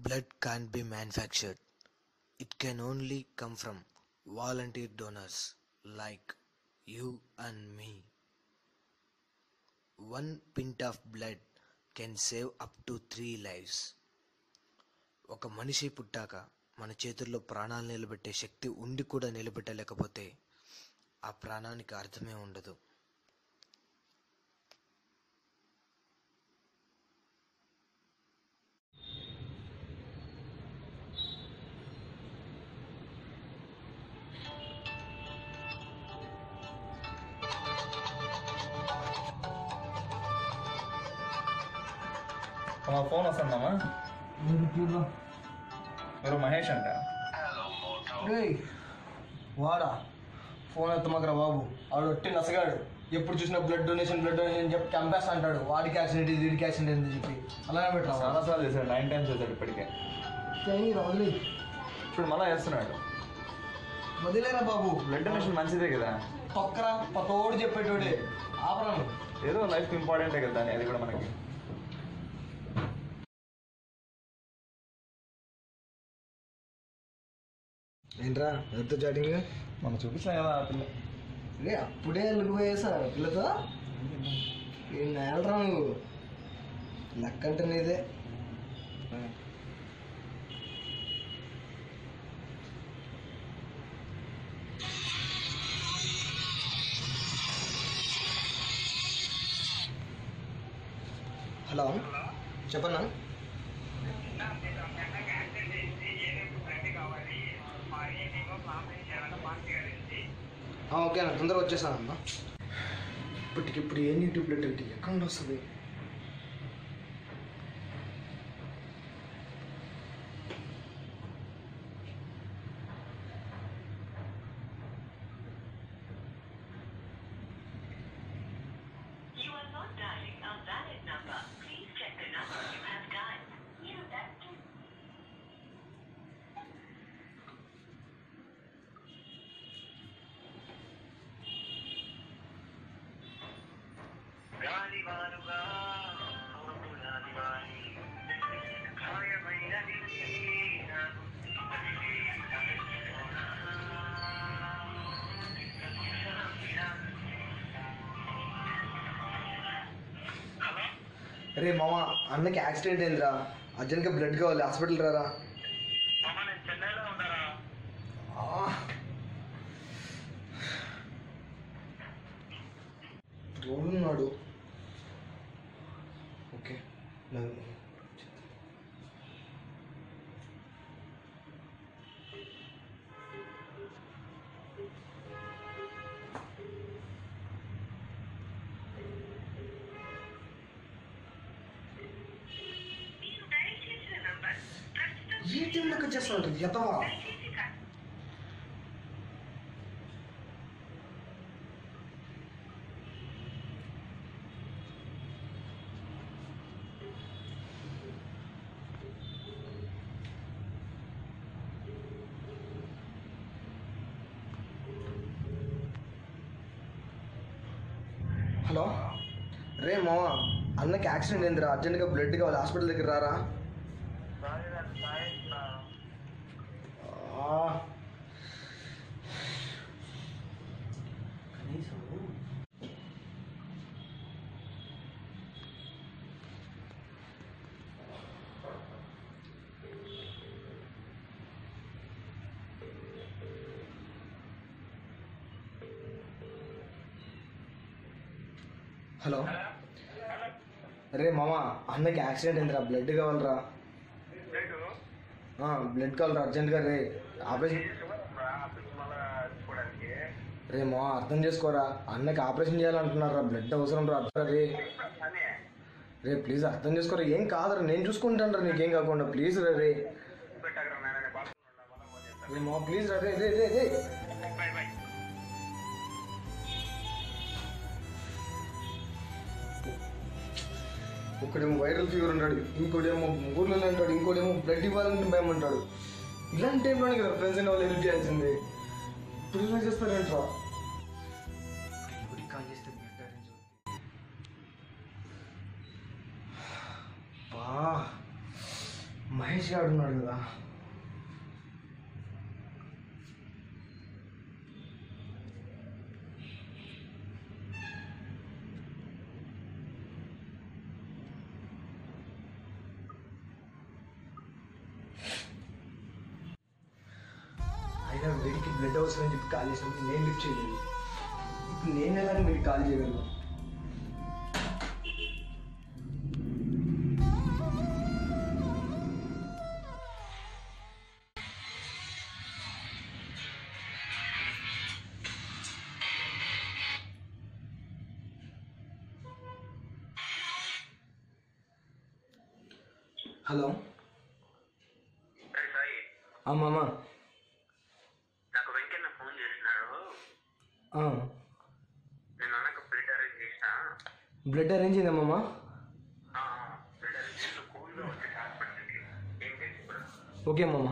Blood can't be manufactured. It can only come from volunteer donors like you and me. One pint of blood can save up to 3 lives. ఒక మనిషి పుట్టాక మన చేతుల్లో ప్రాణాలు నిలబెట్టే శక్తి ఉండి కూడా నిలబెట్టలేకపోతే ఆ ప్రాణానికి అర్థమే ఉండదు. ఫోన్ వస్తుందమ్మా. ఎవరు మహేష్ అంట. వాడా ఫోన్ ఎత్తమాకరా బాబు, వాడు ఒట్టి నసగాడు. ఎప్పుడు చూసినా బ్లడ్ డొనేషన్ చెప్పి చంపేస్తా అంటాడు. వాడికి యాక్సిడెంట్ ఇది, వీడికి యాక్సిడెంట్ అని చెప్పి అలానే పెట్టరా. చాలాసార్లు చేశాడు, 9 times చేశాడు ఇప్పటికే. వదిలే ఇప్పుడు మళ్ళీ చేస్తున్నాడు. వదిలేరా బాబు, బ్లడ్ డొనేషన్ మంచిదే కదా. తొక్కరా పతోడు చెప్పేటోడే. ఆపరాను, ఏదో లైఫ్ ఇంపార్టెంటే కదా దాన్ని, అది కూడా మనకి. ఏంట్రా ఎవరితో చాటింగ్? మనం చూపించాం కదా ఆ పిల్ల. రే అప్పుడే వెళ్ళకు పోయేసా పిల్లతో. ఏం నేలరా నువ్వు, లెక్క అంటే నీదే. హలో చెప్పన్నా. ఓకే అన్న, తొందరగా వచ్చేసానమ్మా. ఇప్పటికిప్పుడు ఏ యూట్యూబ్ బ్లడ్ అంటే ఎక్కడ నుండి వస్తుంది? రే మామ, అన్నకి యాక్సిడెంట్ అయిందిరా, అర్జెంట్గా బ్లడ్ కావాలి, హాస్పిటల్ రారా. రోడ్డున్నాడు. ఓకే ఏ టైంలోకి వచ్చేస్తాడు ఎతవా. హలో రే మామ, అన్నకి యాక్సిడెంట్ అయిందిరా, అర్జెంట్గా బ్లడ్ కావాలి, హాస్పిటల్ దగ్గర రారా. కనీసం హలో రే మామ, అన్నకి యాక్సిడెంట్ అయిందిరా, బ్లడ్ కావాలరా. బ్లడ్ కావాలరా అర్జెంట్గా. రే ఆపరేషన్. రే మామ అర్థం చేసుకోరా, అన్నకి ఆపరేషన్ చేయాలంటున్నారా, బ్లడ్ అవసరం రా. రే ప్లీజ్ అర్థం చేసుకోరా, ఏం కాదురా, నేను చూసుకుంటాను రా, నీకేం కాకుండా. ప్లీజ్ రా రే. రే మామ ప్లీజ్ రా. రే రే రే రే ఒకడేమో వైరల్ ఫీవర్ అంటాడు, ఇంకోటేమో ఊర్లో అంటాడు, ఇంకోటేమో బ్లడ్ ఇవ్వాలంటే భయం అంటాడు. ఇలాంటి టైంలోనే కదా ఫ్రెండ్స్ అయిన వాళ్ళు హెల్ప్ చేయాల్సిందే. ఇప్పుడు ఇలా చేస్తారంట్రా. కాల్ చేస్తే బ్లడ్ అరేంజ్ అవుతుంది. మహేష్ గారు ఉన్నాడు కదా, అయినా వీడికి బ్లడ్ అవసరం అని చెప్పి కాల్ చేసినప్పుడు నేను లిఫ్ట్ చేయలేదు. ఇప్పుడు నేను ఎలా వీడికి కాల్ చేయగలను? హలో మామ. నాకు వెంకన్న ఫోన్ చేసినాడు. నేను అన్నకు బ్లడ్ అరేంజ్ చేసిన. బ్లడ్ అరేంజ్ అయిందా మామ? బ్లడ్ అరేంజ్ చేసిన కూల్గా వచ్చి హాస్పిటల్కి ఏం చేసుకోరా. ఓకే మామ.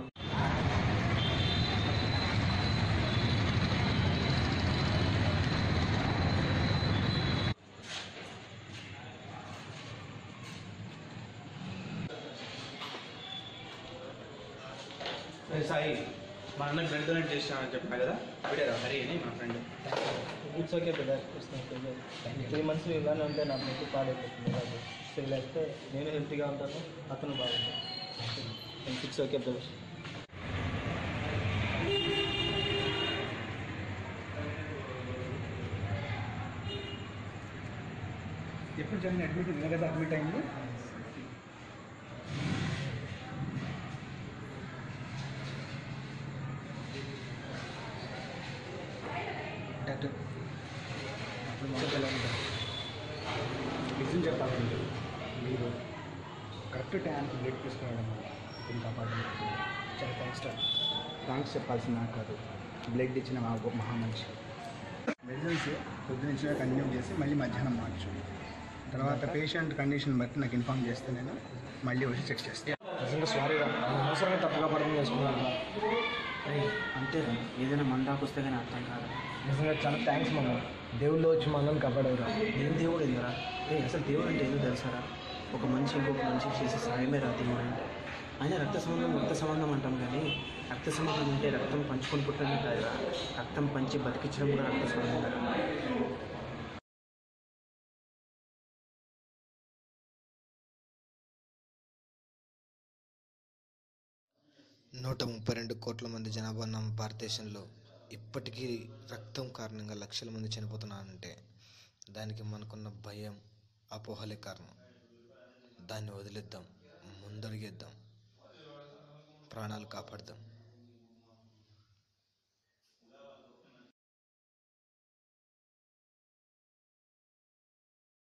సాయి, మా అన్నకి బ్లడ్ డొనేట్ చేసినామని చెప్పినా కదా, వీడేరా హరి అని మా friend. It's okay brother, it's okay. 3 months ఇలానే ఉంటే నా బ్లడ్ పాడైపోతుంది. సో లేకపోతే నేను హెల్తీగా ఉంటాను, అతను బాగుంటాను. It's okay brother. ఎప్పుడు జరిగిన అడ్మిట్ నిన్న కదా అడ్మిట్ అయింది. డాక్టర్ నిజం చెప్పాలంటే మీరు కరెక్ట్ టైంకి బ్లడ్ తీసుకురావడం వల్ల దీన్ని కాపాడడం చాలా థ్యాంక్స్ చెప్పాల్సిన నాకు కాదు, బ్లడ్ ఇచ్చిన మా మహామనిషి. మెడిసిన్స్ పొద్దునుంచిగా కంటిన్యూ చేసి మళ్ళీ మధ్యాహ్నం మార్చు, తర్వాత పేషెంట్ కండిషన్ బట్టి నాకు ఇన్ఫామ్ చేస్తే నేను మళ్ళీ వచ్చి చెక్ చేస్తాను. నిజంగా సారీ రా, అవసరంగా తప్పుగా అర్థం చేసుకున్నాను. అంతేరా, ఏదైనా మన దాకా వస్తే కానీ అర్థం కాదు. నిజంగా చాలా థ్యాంక్స్ మామ. దేవుళ్ళు వచ్చి మనల్ని కాపాడవురా. ఏం దేవుడు ఎందురా? అసలు దేవుడు అంటే ఏదో తెలుసారా? ఒక మనిషి ఇంకొక మనిషికి చేసే సాయమే రా దేవుడు అంటే. అయినా రక్త సంబంధం అంటాం కానీ రక్త సంబంధం అంటే రక్తం పంచుకొని పుట్టడమే కాదురా, రక్తం పంచి బతికించడం కూడా రక్త సంబంధం కదా. 132 కోట్ల మంది జనాభా ఉన్న భారతదేశంలో ఇప్పటికీ రక్తం కారణంగా లక్షల మంది చనిపోతున్నారంటే దానికి మనకున్న భయం, అపోహలే కారణం. దాన్ని వదిలేద్దాం, ముందడుగేద్దాం, ప్రాణాలు కాపాడదాం.